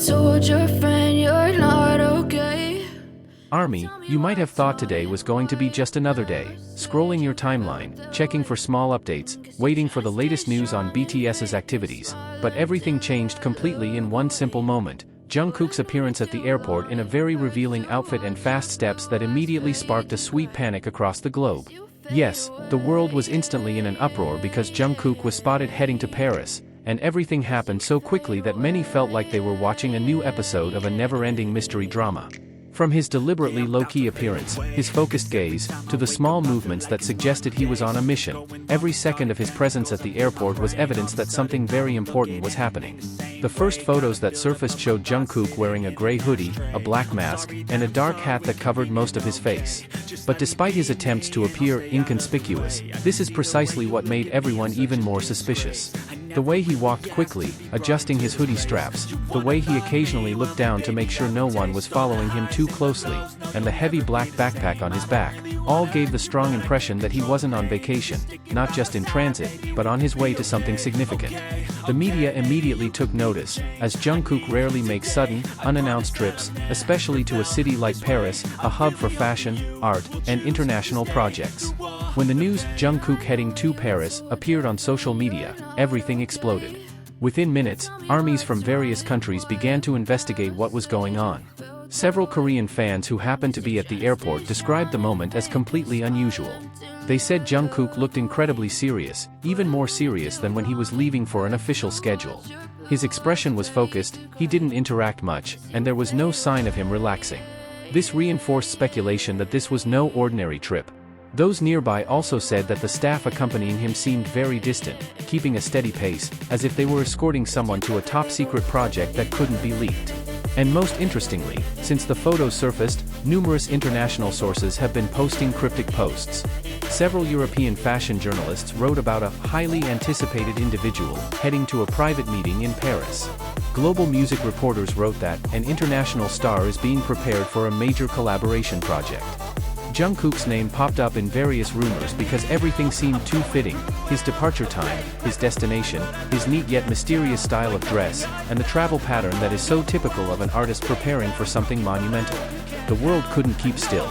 told your friend you're not okay. Army, you might have thought today was going to be just another day, scrolling your timeline, checking for small updates, waiting for the latest news on BTS's activities, but everything changed completely in one simple moment. Jungkook's appearance at the airport in a very revealing outfit and fast steps that immediately sparked a sweet panic across the globe. Yes, the world was instantly in an uproar because Jungkook was spotted heading to Paris, and everything happened so quickly that many felt like they were watching a new episode of a never-ending mystery drama. From his deliberately low-key appearance, his focused gaze, to the small movements that suggested he was on a mission, every second of his presence at the airport was evidence that something very important was happening. The first photos that surfaced showed Jungkook wearing a gray hoodie, a black mask, and a dark hat that covered most of his face. But despite his attempts to appear inconspicuous, this is precisely what made everyone even more suspicious. The way he walked quickly, adjusting his hoodie straps, the way he occasionally looked down to make sure no one was following him too closely, and the heavy black backpack on his back, all gave the strong impression that he wasn't on vacation, not just in transit, but on his way to something significant. The media immediately took notice, as Jungkook rarely makes sudden, unannounced trips, especially to a city like Paris, a hub for fashion, art, and international projects. When the news, Jungkook heading to Paris, appeared on social media, everything exploded. Within minutes, armies from various countries began to investigate what was going on. Several Korean fans who happened to be at the airport described the moment as completely unusual. They said Jungkook looked incredibly serious, even more serious than when he was leaving for an official schedule. His expression was focused, he didn't interact much, and there was no sign of him relaxing. This reinforced speculation that this was no ordinary trip. Those nearby also said that the staff accompanying him seemed very distant, keeping a steady pace, as if they were escorting someone to a top-secret project that couldn't be leaked. And most interestingly, since the photos surfaced, numerous international sources have been posting cryptic posts. Several European fashion journalists wrote about a highly anticipated individual heading to a private meeting in Paris. Global music reporters wrote that an international star is being prepared for a major collaboration project. Jungkook's name popped up in various rumors because everything seemed too fitting: his departure time, his destination, his neat yet mysterious style of dress, and the travel pattern that is so typical of an artist preparing for something monumental. The world couldn't keep still.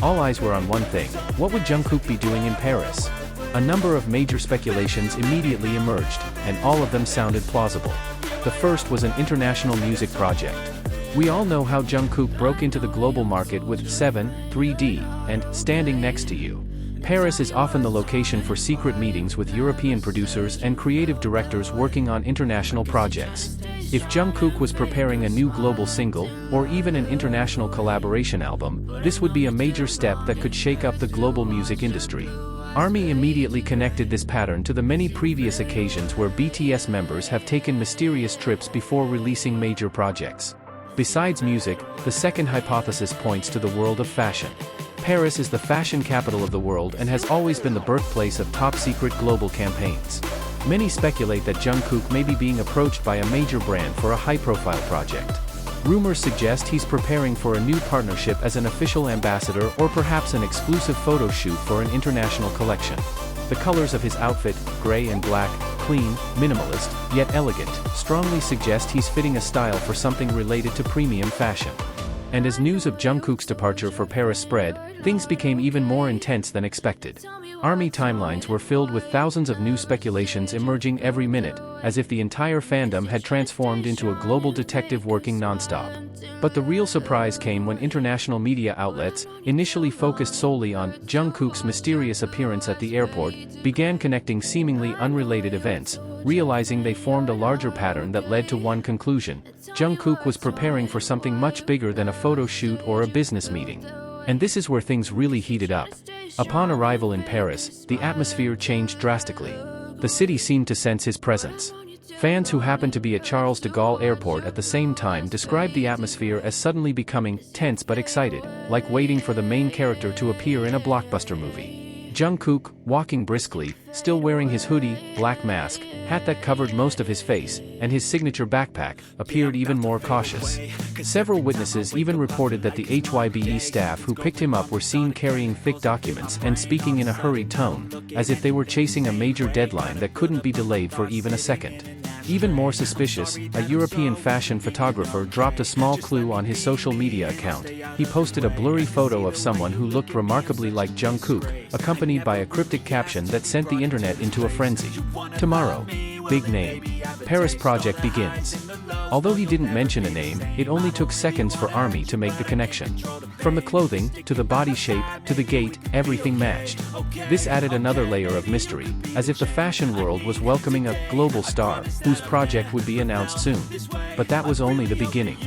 All eyes were on one thing: what would Jungkook be doing in Paris? A number of major speculations immediately emerged, and all of them sounded plausible. The first was an international music project. We all know how Jungkook broke into the global market with 7, 3D, and Standing Next to You. Paris is often the location for secret meetings with European producers and creative directors working on international projects. If Jungkook was preparing a new global single, or even an international collaboration album, this would be a major step that could shake up the global music industry. ARMY immediately connected this pattern to the many previous occasions where BTS members have taken mysterious trips before releasing major projects. Besides music, the second hypothesis points to the world of fashion. Paris is the fashion capital of the world and has always been the birthplace of top-secret global campaigns. Many speculate that Jungkook may be being approached by a major brand for a high-profile project. Rumors suggest he's preparing for a new partnership as an official ambassador or perhaps an exclusive photo shoot for an international collection. The colors of his outfit, gray and black, clean, minimalist, yet elegant, strongly suggest he's fitting a style for something related to premium fashion. And as news of Jungkook's departure for Paris spread, things became even more intense than expected. ARMY timelines were filled with thousands of new speculations emerging every minute, as if the entire fandom had transformed into a global detective working non-stop. But the real surprise came when international media outlets, initially focused solely on Jungkook's mysterious appearance at the airport, began connecting seemingly unrelated events, realizing they formed a larger pattern that led to one conclusion: Jungkook was preparing for something much bigger than a photo shoot or a business meeting. And this is where things really heated up. Upon arrival in Paris, the atmosphere changed drastically. The city seemed to sense his presence. Fans who happened to be at Charles de Gaulle Airport at the same time described the atmosphere as suddenly becoming tense but excited, like waiting for the main character to appear in a blockbuster movie. Jungkook, walking briskly, still wearing his hoodie, black mask, hat that covered most of his face, and his signature backpack, appeared even more cautious. Several witnesses even reported that the HYBE staff who picked him up were seen carrying thick documents and speaking in a hurried tone, as if they were chasing a major deadline that couldn't be delayed for even a second. Even more suspicious, a European fashion photographer dropped a small clue on his social media account. He posted a blurry photo of someone who looked remarkably like Jungkook, accompanied by a cryptic caption that sent the internet into a frenzy. Tomorrow. Big name. Paris project begins. Although he didn't mention a name, it only took seconds for ARMY to make the connection. From the clothing, to the body shape, to the gait, everything matched. This added another layer of mystery, as if the fashion world was welcoming a global star, whose project would be announced soon. But that was only the beginning.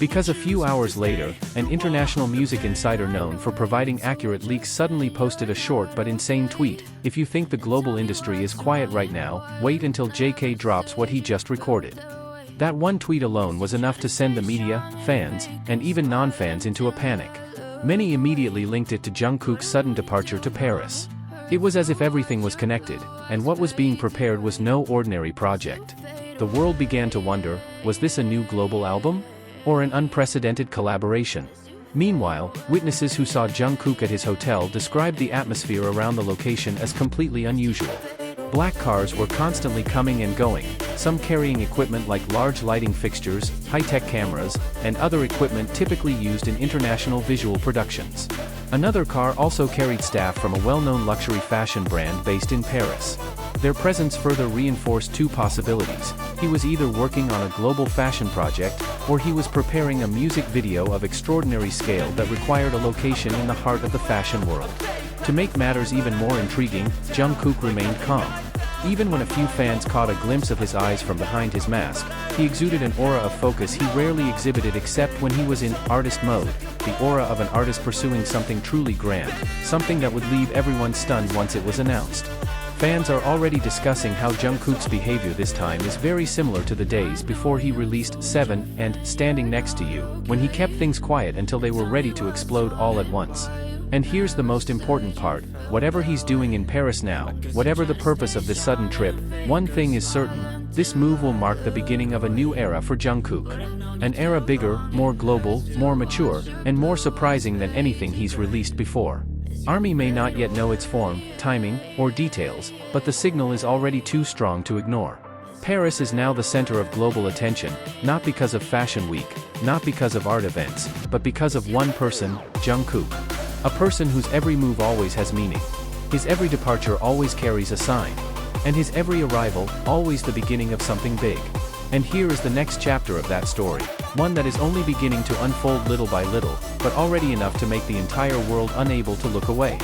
Because a few hours later, an international music insider known for providing accurate leaks suddenly posted a short but insane tweet: "If you think the global industry is quiet right now, wait until JK drops what he just recorded." That one tweet alone was enough to send the media, fans, and even non-fans into a panic. Many immediately linked it to Jungkook's sudden departure to Paris. It was as if everything was connected, and what was being prepared was no ordinary project. The world began to wonder, was this a new global album? Or an unprecedented collaboration? Meanwhile, witnesses who saw Jungkook at his hotel described the atmosphere around the location as completely unusual. Black cars were constantly coming and going, some carrying equipment like large lighting fixtures, high-tech cameras, and other equipment typically used in international visual productions. Another car also carried staff from a well-known luxury fashion brand based in Paris. Their presence further reinforced two possibilities: he was either working on a global fashion project, or he was preparing a music video of extraordinary scale that required a location in the heart of the fashion world. To make matters even more intriguing, Jungkook remained calm. Even when a few fans caught a glimpse of his eyes from behind his mask, he exuded an aura of focus he rarely exhibited except when he was in artist mode, the aura of an artist pursuing something truly grand, something that would leave everyone stunned once it was announced. Fans are already discussing how Jungkook's behavior this time is very similar to the days before he released 7 and Standing Next to You, when he kept things quiet until they were ready to explode all at once. And here's the most important part: whatever he's doing in Paris now, whatever the purpose of this sudden trip, one thing is certain: this move will mark the beginning of a new era for Jungkook. An era bigger, more global, more mature, and more surprising than anything he's released before. ARMY may not yet know its form, timing, or details, but the signal is already too strong to ignore. Paris is now the center of global attention, not because of Fashion Week, not because of art events, but because of one person, Jungkook. A person whose every move always has meaning. His every departure always carries a sign. And his every arrival, always the beginning of something big. And here is the next chapter of that story, one that is only beginning to unfold little by little, but already enough to make the entire world unable to look away.